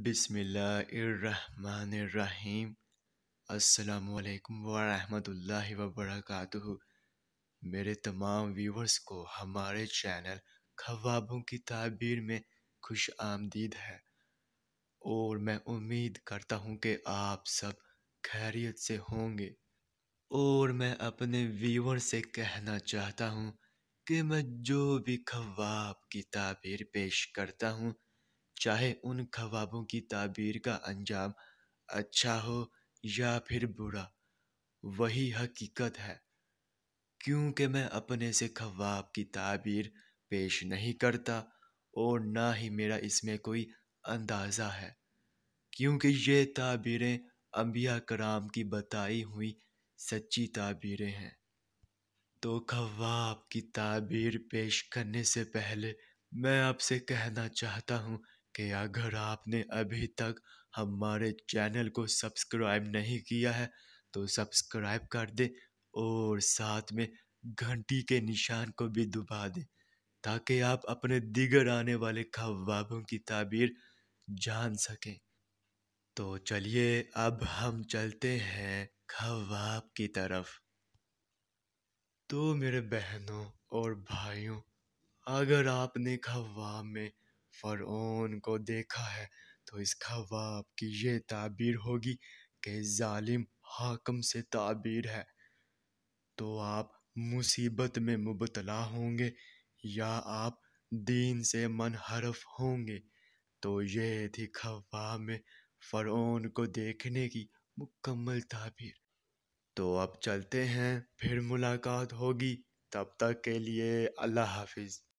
بسم اللہ الرحمن الرحیم۔ السلام علیکم ورحمۃ اللہ وبرکاتہ۔ میرے تمام ویورز کو ہمارے چینل خوابوں کی تعبیر میں خوش آمدید ہے، اور میں امید کرتا ہوں کہ آپ سب خیریت سے ہوں گے۔ اور میں اپنے ویور سے کہنا چاہتا ہوں کہ میں جو بھی خواب کی تعبیر پیش کرتا ہوں، چاہے ان خوابوں کی تعبیر کا انجام اچھا ہو یا پھر برا، وہی حقیقت ہے، کیونکہ میں اپنے سے خواب کی تعبیر پیش نہیں کرتا، اور نہ ہی میرا اس میں کوئی اندازہ ہے، کیونکہ یہ تعبیریں انبیاء کرام کی بتائی ہوئی سچی تعبیریں ہیں۔ تو خواب کی تعبیر پیش کرنے سے پہلے میں آپ سے کہنا چاہتا ہوں کہ اگر آپ نے ابھی تک ہمارے چینل کو سبسکرائب نہیں کیا ہے تو سبسکرائب کر دیں، اور ساتھ میں گھنٹی کے نشان کو بھی دبا دیں، تاکہ آپ اپنے دیگر آنے والے خوابوں کی تعبیر جان سکیں۔ تو چلیے اب ہم چلتے ہیں خواب کی طرف۔ تو میرے بہنوں اور بھائیوں، اگر آپ نے خواب میں فرعون کو دیکھا ہے تو اس خواب کی یہ تعبیر ہوگی کہ ظالم حاکم سے تعبیر ہے، تو آپ مصیبت میں مبتلا ہوں گے یا آپ دین سے منحرف ہوں گے۔ تو یہ تھی خواب میں فرعون کو دیکھنے کی مکمل تعبیر۔ تو اب چلتے ہیں، پھر ملاقات ہوگی، تب تک کے لیے اللہ حافظ۔